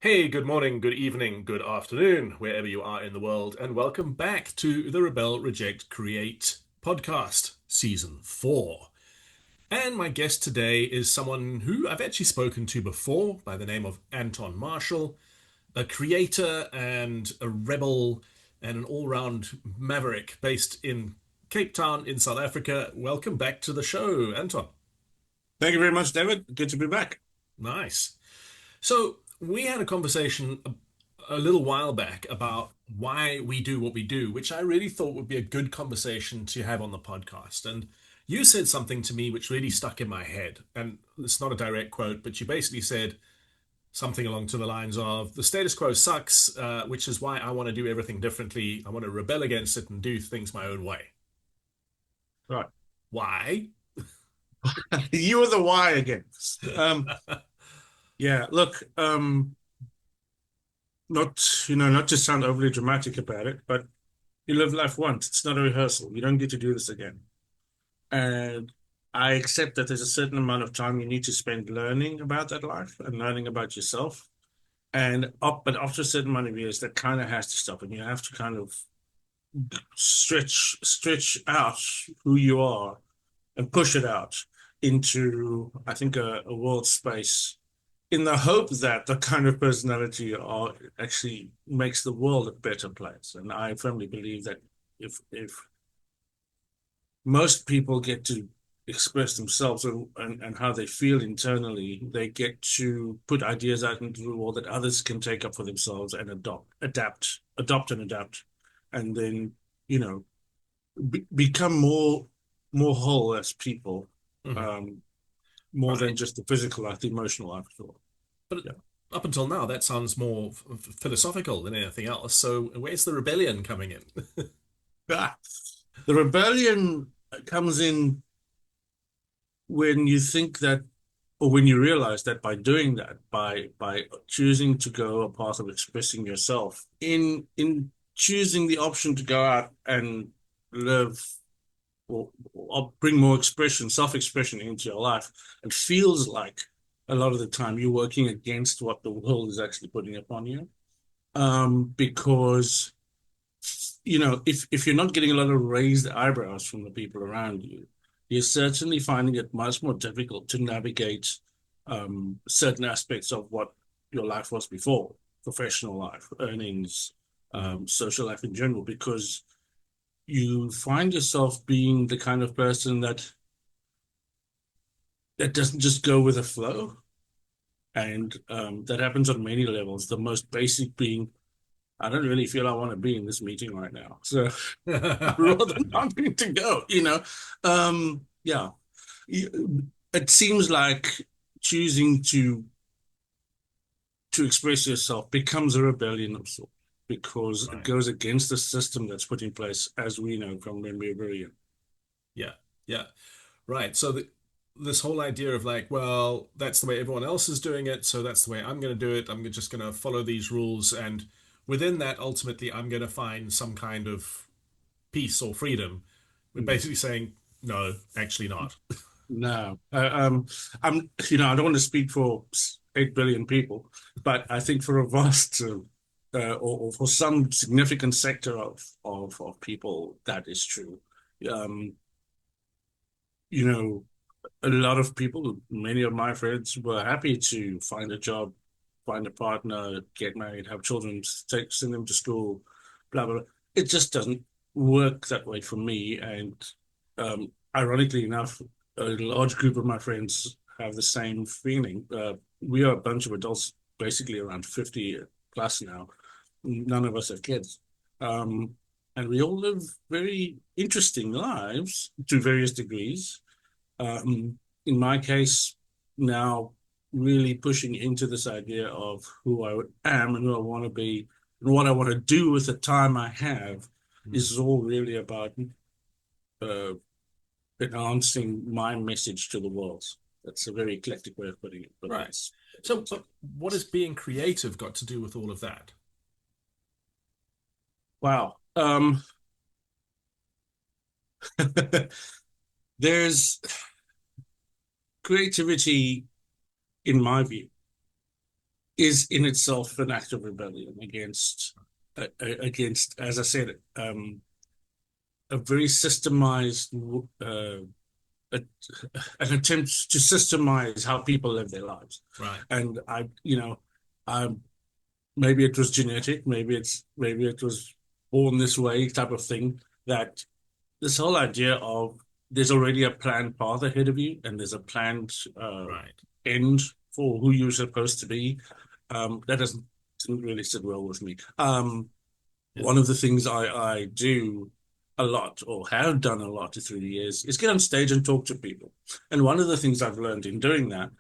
Hey, good morning, good evening, good afternoon, wherever you are in the world, and welcome back to the Rebel Reject Create podcast, season 4. And my guest today is someone who I've actually spoken to before by the name of Anton Marshall, a creator and a rebel and an all-round maverick based in Cape Town in South Africa. Welcome back to the show, Anton. Thank you very much, David. Good to be back. Nice. So we had a conversation a little while back about why we do what we do, which I really thought would be a good conversation to have on the podcast. And you said something to me which really stuck in my head. And it's not a direct quote, but you basically said something along to the lines of the status quo sucks, which is why I want to do everything differently. I want to rebel against it and do things my own way. Right. Why? You were the why again. Yeah, look, not to sound overly dramatic about it, but you live life once. It's not a rehearsal. You don't get to do this again. And I accept that there's a certain amount of time you need to spend learning about that life and learning about yourself. But after a certain amount of years, that kind of has to stop, and you have to kind of stretch out who you are and push it out into, I think, a world space in the hope that the kind of personality you are actually makes the world a better place. And I firmly believe that if most people get to express themselves and how they feel internally, they get to put ideas out into the world that others can take up for themselves and adopt and adapt, and then, you know, become more whole as people, Mhm. um, more than Right. just the physical life, the emotional life as well. But Yeah. up until now, that sounds more philosophical than anything else. So where's the rebellion coming in? Ah, the rebellion comes in when you think that, or when you realize that by doing that, by choosing to go a path of expressing yourself, in choosing the option to go out and live, or bring more expression, self-expression into your life, it feels like a lot of the time you're working against what the world is actually putting upon you. Because, if you're not getting a lot of raised eyebrows from the people around you, you're certainly finding it much more difficult to navigate certain aspects of what your life was before, professional life, earnings, Mhm. social life in general, because you find yourself being the kind of person that doesn't just go with the flow. And that happens on many levels. The most basic being, I don't really feel I want to be in this meeting right now. So rather not going to go, yeah. It seems like choosing to express yourself becomes a rebellion of sorts because it Right. goes against the system that's put in place, as we know from when we were very young. Yeah. Yeah. Right. So this whole idea of like, well, that's the way everyone else is doing it, so that's the way I'm going to do it. I'm just going to follow these rules, and within that, ultimately, I'm going to find some kind of peace or freedom. We're Mm. basically saying, no, actually not. No, I don't want to speak for 8 billion people, but I think for a vast, or for some significant sector of people, that is true. Um, you know, a lot of people, many of my friends, were happy to find a job, find a partner, get married, have children, send them to school, blah blah blah. It just doesn't work that way for me. And ironically enough, a large group of my friends have the same feeling. We are a bunch of adults, basically around 50 plus now. None of us have kids. Um, and we all live very interesting lives to various degrees. In my case, now really pushing into this idea of who I am and who I want to be and what I want to do with the time I have Hmm. is all really about uh, enhancing my message to the world. That's a very eclectic way of putting it, but Right. So, that's it. but what has being creative got to do with all of that? Wow. There's creativity, in my view, is in itself an act of rebellion against, as I said, a very systemized, a, an attempt to systemize how people live their lives. Right. And um, maybe it was genetic, maybe it was born this way type of thing. That this whole idea of there's already a planned path ahead of you, and there's a planned Right. end for who you're supposed to be. That didn't really sit well with me. Yeah. One of the things I do a lot, or have done a lot through the years, is get on stage and talk to people. And one of the things I've learned in doing that,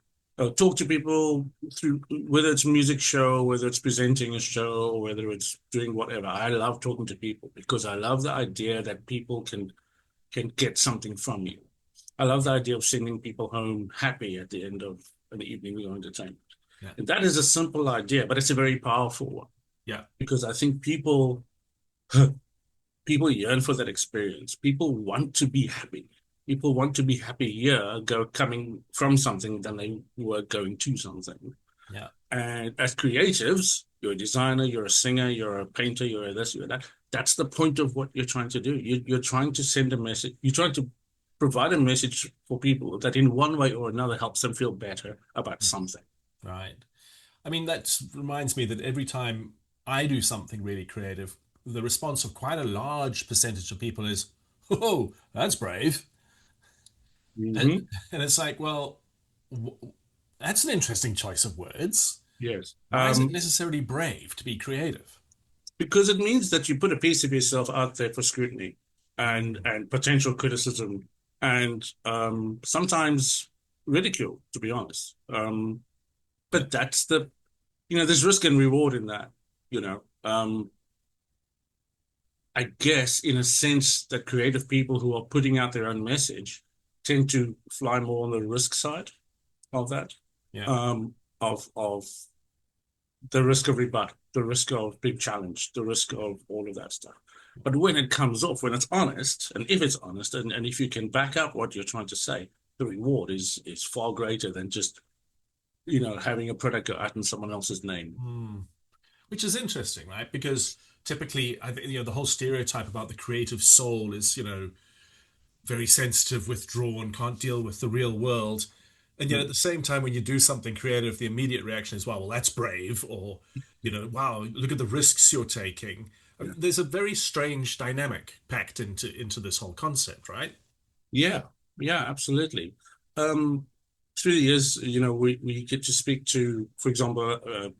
talk to people through, whether it's a music show, whether it's presenting a show, whether it's doing whatever. I love talking to people because I love the idea that people can get something from you. I love the idea of sending people home happy at the end of an evening of entertainment. Yeah. And that is a simple idea, but it's a very powerful one Yeah. because I think people yearn for that experience. People want to be happy. People want to be happier coming from something than they were going to something. Yeah. And as creatives, you're a designer, you're a singer, you're a painter, you're a this, you're that. That's the point of what you're trying to do. You're trying to send a message. You're trying to provide a message for people that in one way or another helps them feel better about something. Right. I mean, that reminds me that every time I do something really creative, the response of quite a large percentage of people is, "Oh, that's brave." And, Hmm. and it's like, well, that's an interesting choice of words. Yes. Why is it necessarily brave to be creative? Because it means that you put a piece of yourself out there for scrutiny Mm, and potential criticism and sometimes ridicule, to be honest. yeah, But there's risk and reward in that, you know. I guess in a sense that creative people who are putting out their own message tend to fly more on the risk side of that, yeah, of the risk of rebut, the risk of big challenge, the risk of all of that stuff. But when it comes off, when it's honest, and if it's honest, and if you can back up what you're trying to say, the reward is far greater than just, having a product go out in someone else's name. mm. Which is interesting, right? Because typically, I think the whole stereotype about the creative soul is very sensitive, withdrawn, can't deal with the real world. And yet at the same time, when you do something creative, the immediate reaction is, well, that's brave, or, wow, look at the risks you're taking. I Yeah. mean, there's a very strange dynamic packed into this whole concept, right? Yeah, yeah, absolutely. Um, Through the years, we get to speak to, for example,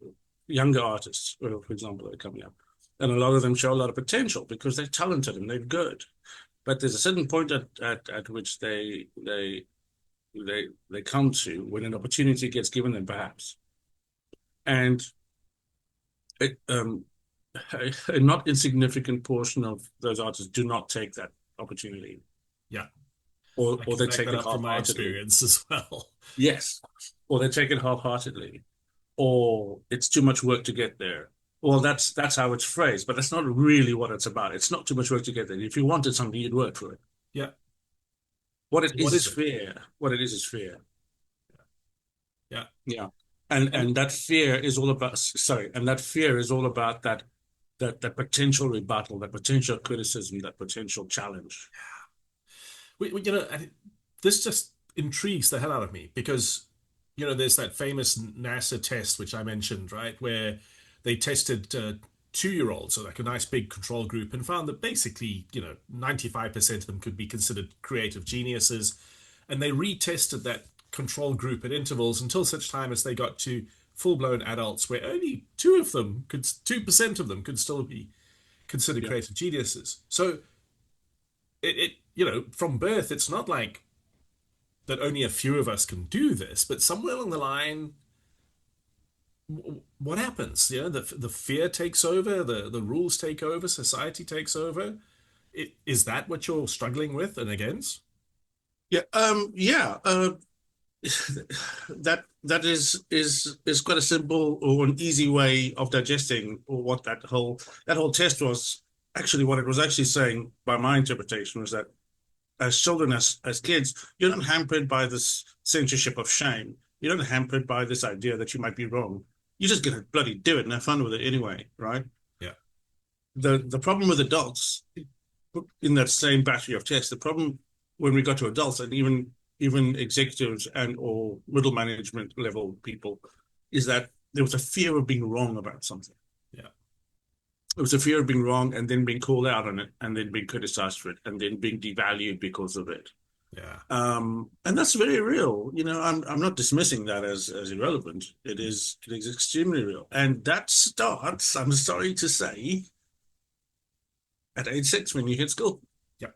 younger artists, for example, that are coming up. And a lot of them show a lot of potential because they're talented and they're good. But there's a certain point at which they come to when an opportunity gets given them, perhaps. And it, a not insignificant portion of those artists do not take that opportunity, Yeah, I or can they back take that it up from my half-heartedly. experience as well. Yes, or they take it half-heartedly, or it's too much work to get there. Well, that's how it's phrased, but that's not really what it's about. It's not too much work to get there. If you wanted something, you'd work for it. Yeah. What So it what is is it? fear. What it is fear. Yeah. Yeah. And And and that fear is all about sorry, and that fear is all about that potential rebuttal, that potential criticism, that potential challenge. this just intrigues the hell out of me because, there's that famous NASA test, which I mentioned, right, where they tested 2-year-olds, so like a nice big control group, and found that basically, 95% of them could be considered creative geniuses. And they retested that control group at intervals until such time as they got to full-blown adults where only 2% of them could still be considered Yeah. creative geniuses. So from birth, it's not like that only a few of us can do this, but somewhere along the line, what happens? The fear takes over, the rules take over, society takes over. Is that what you're struggling with and against? Yeah. Yeah. That is quite a simple or an easy way of digesting or what that whole test was. Actually, what it was actually saying, by my interpretation, was that as children, as kids, you're not hampered by this censorship of shame. You're not hampered by this idea that you might be wrong. you're just gonna bloody do it and have fun with it anyway, right? Yeah. The problem with adults in that same battery of tests, the problem when we got to adults and even executives and or middle management level people is that there was a fear of being wrong about something. Yeah. It was a fear of being wrong and then being called out on it and then being criticized for it and then being devalued because of it. Yeah. And that's very real. I'm not dismissing that as irrelevant. It is extremely real. And that starts, I'm sorry to say, at age 6 when you hit school. Yeah.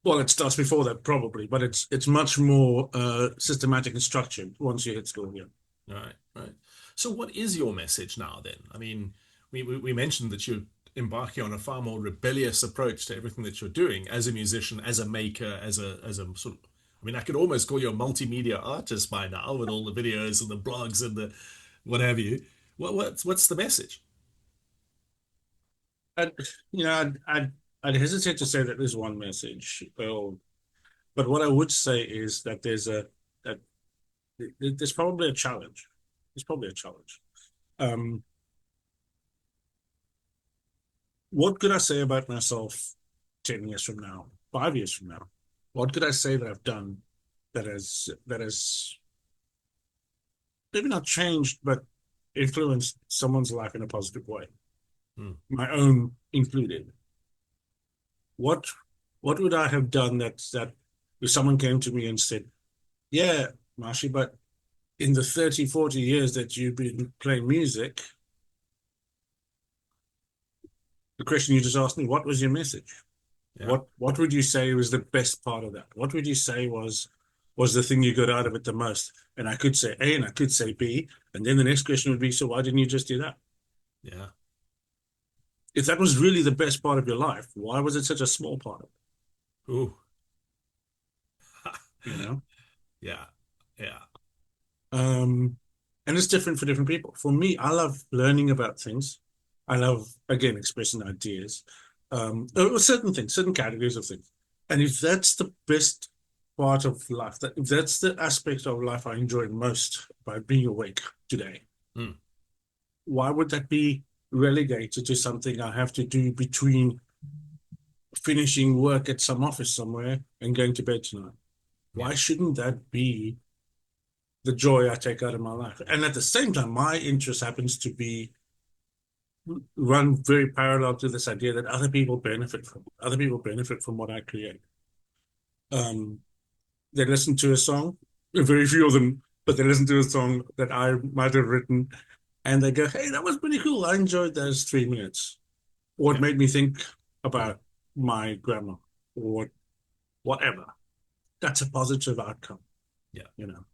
Well, it starts before that probably, but it's much more systematic and structured once you hit school. Yeah. Right. Right. So, what is your message now then? I mean, we mentioned that you're embarking on a far more rebellious approach to everything that you're doing as a musician, as a maker, as a sort of. I mean, I could almost call you a multimedia artist by now with all the videos and the blogs and the what have you. What's the message? And I'd hesitate to say that there's one message. Well, but what I would say is that that there's probably a challenge. There's probably a challenge. Um, what could I say about myself 10 years from now, 5 years from now? What could I say that I've done that has maybe not changed, but influenced someone's life in a positive way, Hmm. my own included? What what would I have done that if someone came to me and said, "Yeah, Marshy, but in the 30, 40 years that you've been playing music, the question you just asked me, what was your message? Yeah. What would you say was the best part of that? What would you say was the thing you got out of it the most?" And I could say A and I could say B. And then the next question would be, so why didn't you just do that? Yeah. If that was really the best part of your life, why was it such a small part of Ooh. it? You know? Yeah. Yeah. Um, and it's different for different people. For me, I love learning about things. I love, again, expressing ideas, or certain things, certain categories of things. And if that's the best part of life, that if that's the aspect of life I enjoy most by being awake today, Hmm. why would that be relegated to something I have to do between finishing work at some office somewhere and going to bed tonight? Yeah. Why shouldn't that be the joy I take out of my life? And at the same time, my interest happens to be run very parallel to this idea that other people benefit from. Other people benefit from what I create. Um, they listen to a song, very few of them, but they listen to a song that I might have written, and they go, "Hey, that was pretty cool. I enjoyed those 3 minutes." Or it Yeah. made me think about my grandma, or whatever. That's a positive outcome, Yeah. you know.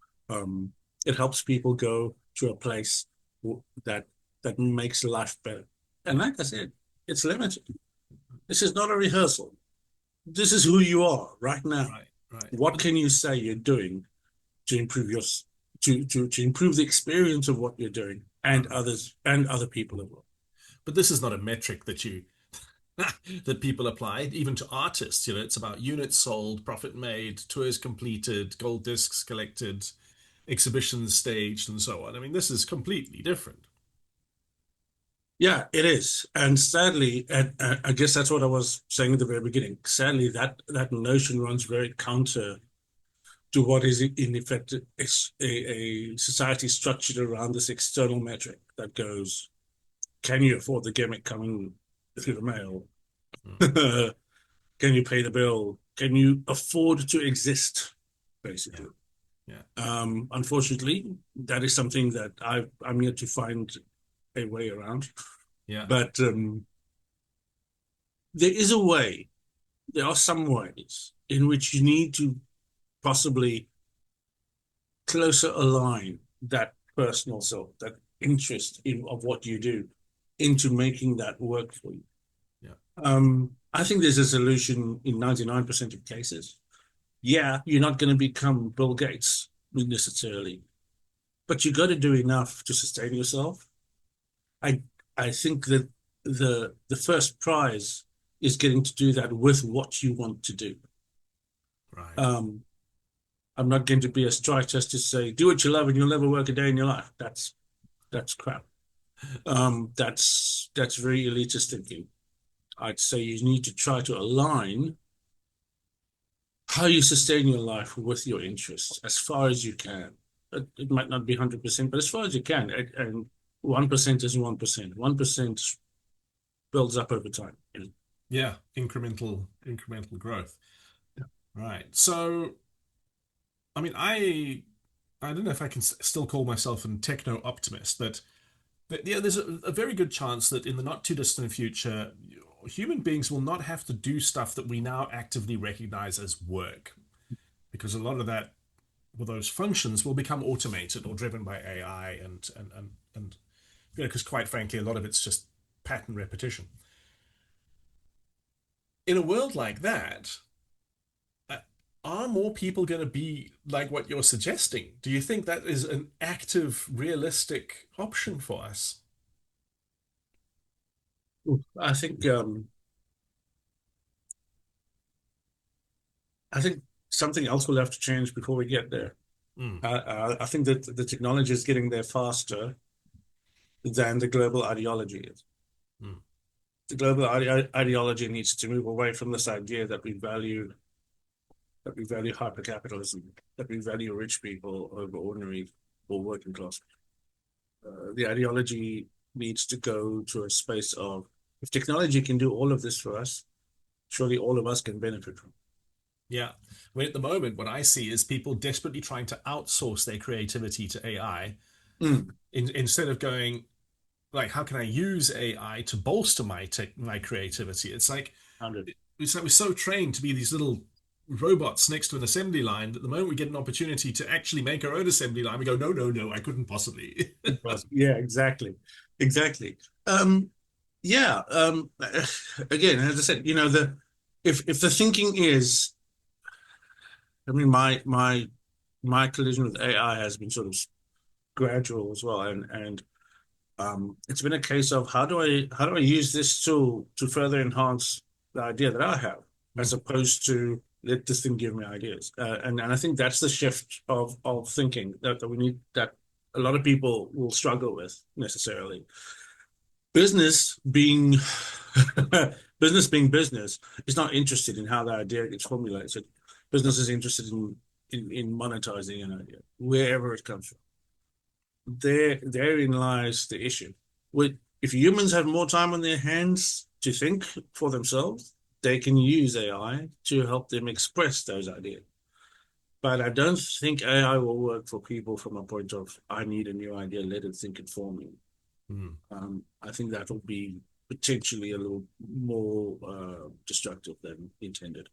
It helps people go to a place that that makes life better. And like I said, it's limited. This is not a rehearsal. This is who you are right now. Right. Right. What can you say you're doing to improve your to improve the experience of what you're doing and Right. others and other people as well? But this is not a metric that you that people apply, even to artists. You know, it's about units sold, profit made, tours completed, gold discs collected, exhibitions staged, and so on. I mean, this is completely different. Yeah, it is. And sadly, and I guess that's what I was saying at the very beginning. Sadly, that notion runs very counter to what is in effect a society structured around this external metric that goes, can you afford the gimmick coming through the mail? Mm. Can you pay the bill? Can you afford to exist, Yeah, basically? yeah, Unfortunately, that is something that I'm yet to find a way around. yeah, But there is a way, there are some ways in which you need to possibly closer align that personal self, that interest of what you do into making that work for you. yeah, I think there's a solution in 99% of cases. Yeah, you're not going to become Bill Gates necessarily, but you got to do enough to sustain yourself. I I think that the first prize is getting to do that with what you want to do. right. Um, I'm not going to be a strike just to say do what you love and you'll never work a day in your life. That's crap. That's very elitist thinking. I'd say you need to try to align how you sustain your life with your interests as far as you can. It might not be 100%, but as far as you can. And 1% is 1%. 1% builds up over time. Yeah, incremental growth. Right. So, I mean, I don't know if I can still call myself a techno optimist, but yeah, there's a very good chance that in the not too distant future, human beings will not have to do stuff that we now actively recognize as work, because a lot of that, well, those functions will become automated or driven by AI, and because quite frankly, a lot of it's just pattern repetition. In a world like that, uh, are more people going to be like what you're suggesting? Do you think that is an active, realistic option for us? I think something else will have to change before we get there. Mm, I think that the technology is getting there faster than the global ideology is. mm, The global ideology needs to move away from this idea that we value hypercapitalism, that we value rich people over ordinary or working class. The ideology needs to go to a space of if technology can do all of this for us, surely all of us can benefit from yeah. I mean, at the moment, what I see is people desperately trying to outsource their creativity to AI it. instead of going, like, how can I use AI to bolster my creativity? We're so trained to be these little robots next to an assembly line that the moment we get an opportunity to actually make our own assembly line, we go, no, no, no, I couldn't possibly. Yeah, exactly. Exactly. Yeah. Again, as I said, if the thinking is, I mean, my collision with AI has been sort of gradual as well, and it's been a case of how do I use this tool to further enhance the idea that I have, as Mm, opposed to let this thing give me ideas. And I think that's the shift of thinking that we need, that a lot of people will struggle with necessarily. Business being business being business is not interested in how the idea gets formulated. Business is interested in monetizing an idea, wherever it comes from. Therein lies the issue. If humans have more time on their hands to think for themselves, they can use AI to help them express those ideas. But I don't think AI will work for people from a point of, I need a new idea, let it think it for me. mm. I think that will be potentially a little more destructive than intended.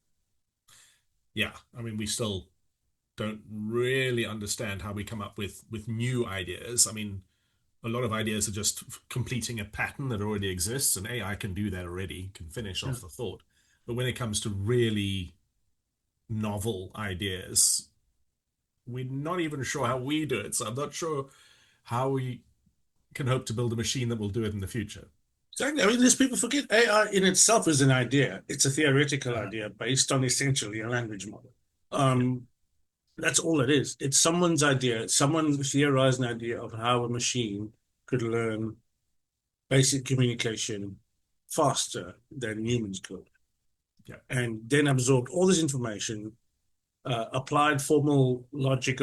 Yeah, I mean, we still don't really understand how we come up with new ideas. I mean, a lot of ideas are just completing a pattern that already exists, and AI can do that already, can finish Yeah. off the thought. But when it comes to really novel ideas, we're not even sure how we do it. So I'm not sure how we can hope to build a machine that will do it in the future. Exactly. I mean, these people forget AI in itself is an idea. It's a theoretical Uh, idea based on essentially a language model. yeah. Um, that's all it is. It's someone's idea. Someone theorized an idea of how a machine could learn basic communication faster than humans could, Yeah. and then absorbed all this information, applied formal logic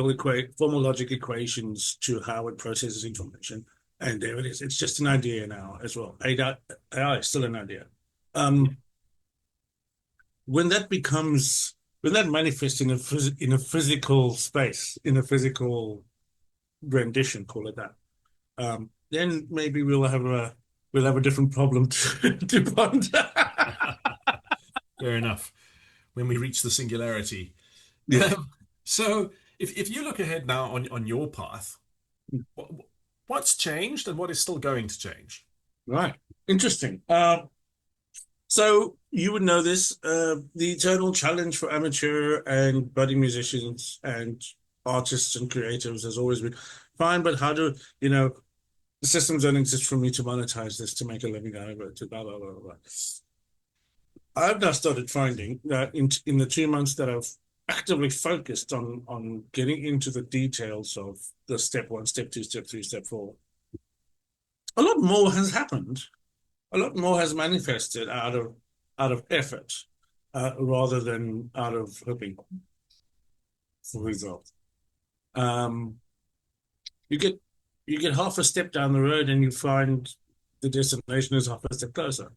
equations to how it processes information, and there it is. It's just an idea now as well. AI is still an idea. Yeah. Um, when that becomes when that manifests in a physical space, in a physical rendition, call it that, then maybe we'll have a different problem to ponder. Fair enough. When we reach the singularity. Yeah, So if you look ahead now on your path, what's changed and what is still going to change? right. Interesting. So you would know this. The eternal challenge for amateur and budding musicians and artists and creatives has always been fine, but how do the systems don't exist for me to monetize this to make a living out of it, to blah blah blah blah. I've now started finding that in the 2 months that I've actively focused on getting into the details of the step one, step two, step three, step four, a lot more has happened. A lot more has manifested out of effort, rather than out of hoping for results. Um, you get you get half a step down the road and you find the destination is half a step closer.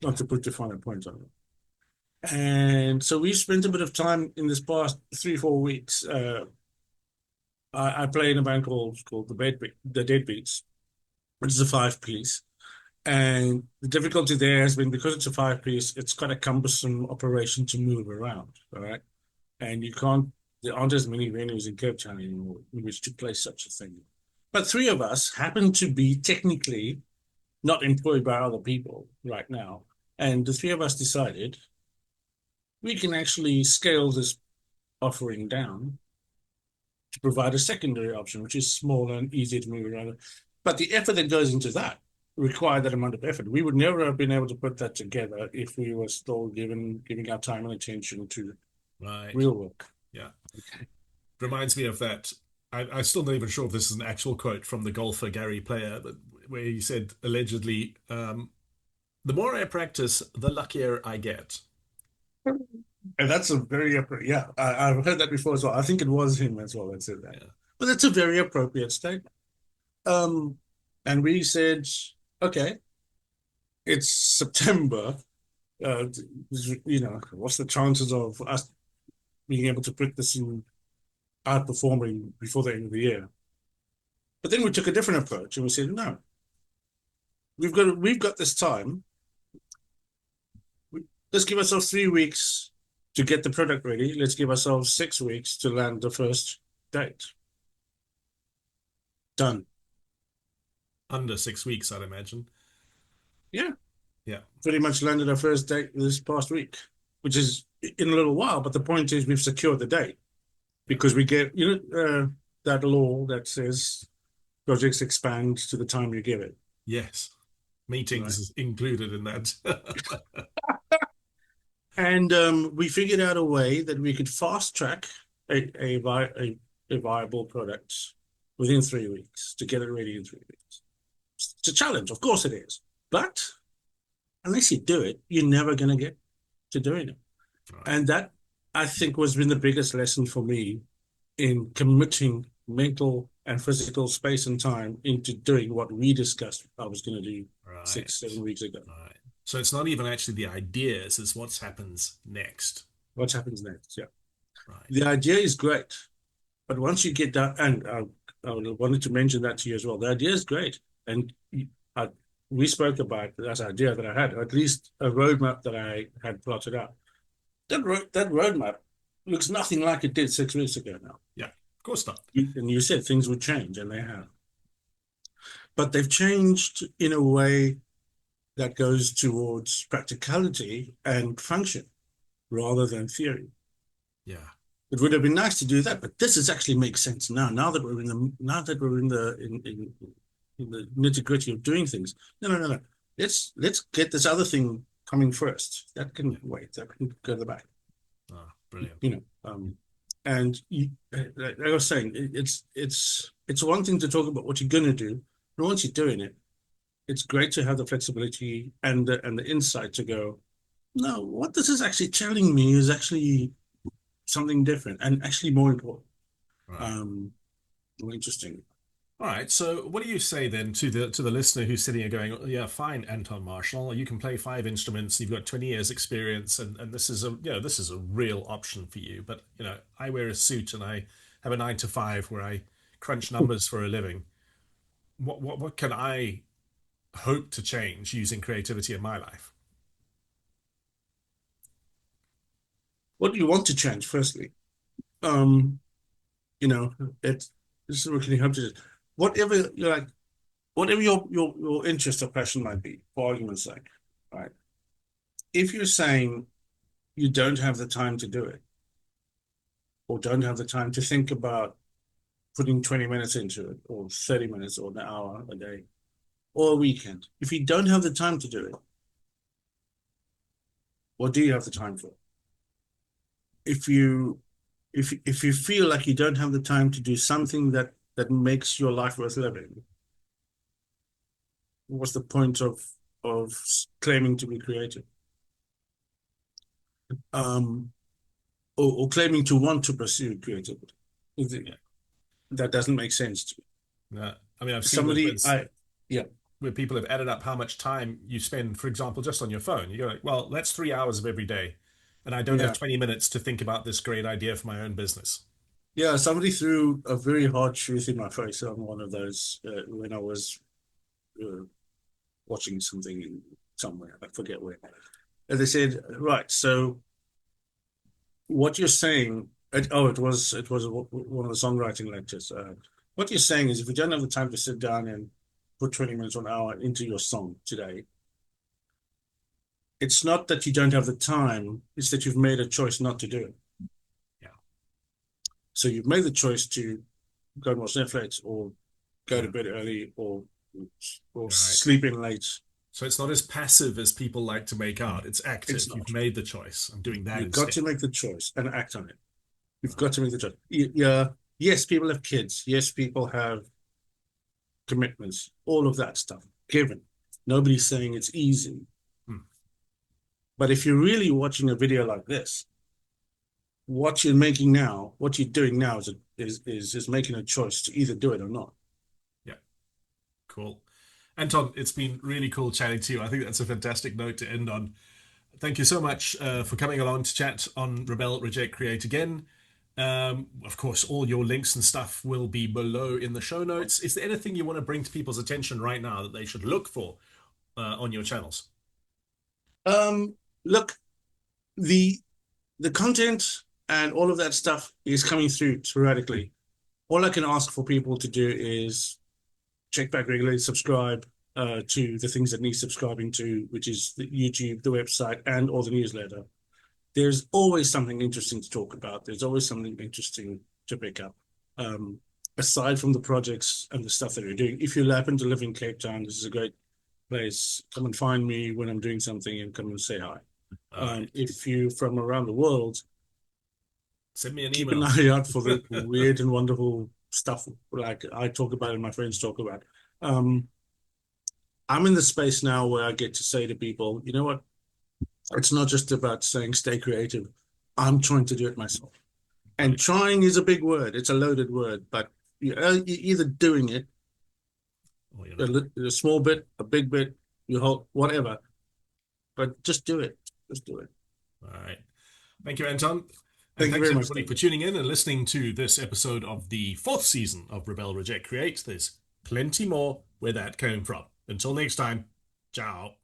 Not to put the finer point on it. And so we spent a bit of time in this past 3 4 weeks. I play in a band called the Deadbeats, which is a five piece. And the difficulty there has been because it's a five piece, it's quite a cumbersome operation to move around, all right? And you can't, there aren't as many venues in Cape Town anymore in which to play such a thing. But three of us happen to be technically not employed by other people right now. And the three of us decided we can actually scale this offering down to provide a secondary option, which is smaller and easier to move around. But the effort that goes into that required that amount of effort. We would never have been able to put that together if we were still giving our time and attention to Right. real work. Yeah. Reminds me of that. I'm still not even sure if this is an actual quote from the golfer Gary Player, but where he said allegedly, "The more I practice, the luckier I get." And that's a very, yeah, I've heard that before as well. I think it was him as well that said that. Yeah. But it's a very appropriate statement. Um, and we said, okay, it's September. Uh, what's the chances of us being able to put this in outperforming before the end of the year? But then we took a different approach and we said, no, we've got this time. Let's give ourselves 3 weeks to get the product ready. Let's give ourselves 6 weeks to land the first date. Done. Under 6 weeks, I'd imagine. Yeah, Yeah. pretty much landed our first date this past week, which is in a little while. But the point is, we've secured the date Yeah. because we get that law that says projects expand to the time you give it. Yes. Right. Meetings is included in that. And we figured out a way that we could fast track a viable product within 3 weeks to get it ready in 3 weeks. It's a challenge, of course it is. But unless you do it, you're never going to get to doing it. Right. And that, I think, was been the biggest lesson for me in committing mental and physical space and time into doing what we discussed I was going to do six, Right. 7 weeks ago. Right. So it's not even actually the ideas, it's what happens next. What happens next? Yeah. Right. The idea is great, but once you get that, and I wanted to mention that to you as well, the idea is great. And I, we spoke about that idea that I had, or at least a roadmap that I had plotted out. That roadmap looks nothing like it did 6 weeks ago now. Yeah. Of course not. And you said things would change, and they have. But they've changed in a way that goes towards practicality and function rather than theory. Yeah. It would have been nice to do that, but this is actually makes sense now. Now that we're in the nitty gritty of doing things. No. Let's get this other thing coming first. That can Yeah. wait. That can go to the back. Oh, brilliant. You know, and like I was saying, it's one thing to talk about what you're going to do, but once you're doing it, it's great to have the flexibility and the insight to go, no, what this is actually telling me is actually something different and actually more important, Right. um, more interesting. All right. So, what do you say then to the listener who's sitting here going, "Oh, yeah, fine, Anton Marshall, you can play five instruments. You've got 20 years experience, and this is a this is a real option for you. But I wear a suit and I have a 9 to 5 where I crunch numbers for a living. What can I hope to change using creativity in my life?" What do you want to change? Firstly, um, you know, it this is what can you help to do. Whatever you like, whatever your interest or passion might be, for argument's sake, right? If you're saying you don't have the time to do it, or don't have the time to think about putting 20 minutes into it, or 30 minutes, or an hour a day, or a weekend, if you don't have the time to do it, what do you have the time for? If you if you feel like you don't have the time to do something that makes your life worth living, what's the point of claiming to be creative, um, or claiming to want to pursue creativity? Yeah. That doesn't make sense to me. I mean, I've seen this Somebody, yeah, where people have added up how much time you spend, for example, just on your phone. You go like, well, that's 3 hours of every day, and I don't have yeah, 20 minutes to think about this great idea for my own business. yeah. Somebody threw a very hard truth in my face on one of those when I was uh, watching something somewhere. I forget where. And they said, right, so what you're saying, it was one of the songwriting lectures. What you're saying is, if you don't have the time to sit down and put 20 minutes or an hour into your song today, it's not that you don't have the time, it's that you've made a choice not to do it. Yeah. So you've made the choice to go and watch Netflix or go to Yeah. bed early or Right. sleep in late. So it's not as passive as people like to make out. It's It's active. You've not. made the choice. I'm doing that You've got instead. to make the choice and act on it. You've got Right. to make the choice. Yeah. Yes, people have kids. Yes, people have commitments, all of that stuff. Given. Nobody's saying it's easy. Hmm. But if you're really watching a video like this, what you're making now, what you're doing now is making a choice to either do it or not. Yeah. Cool. Anton, it's been really cool chatting to you. I think that's a fantastic note to end on. Thank you so much for coming along to chat on Rebel, Reject, Create again. Of course, all your links and stuff will be below in the show notes. Is there anything you want to bring to people's attention right now that they should look for on your channels? Look, the the content and all of that stuff is coming through sporadically. All I can ask for people to do is check back regularly, subscribe to the things that need subscribing to, which is the YouTube, the website, and or the newsletter. There's always something interesting to talk about. There's always something interesting to pick up. Um, Aside from the projects and the stuff that we're doing, if you happen to live in Cape Town, this is a great place. Come and find me when I'm doing something and come and say hi. All right. If you're from around the world, Send me an keep an email. eye out for the weird and wonderful stuff like I talk about and my friends talk about. Um, I'm in the space now where I get to say to people, you know what? It's not just about saying stay creative. I'm trying to do it myself. And Right. trying is a big word. It's a loaded word, but you're either doing it Oh, you're not. a small bit, a big bit, you hold whatever, but just do it. Just do it. All right. Thank you, Anton. And Thank you thanks very much, everybody for David. tuning in and listening to this episode of the fourth season of Rebel Reject Create. There's plenty more where that came from. Until next time, ciao.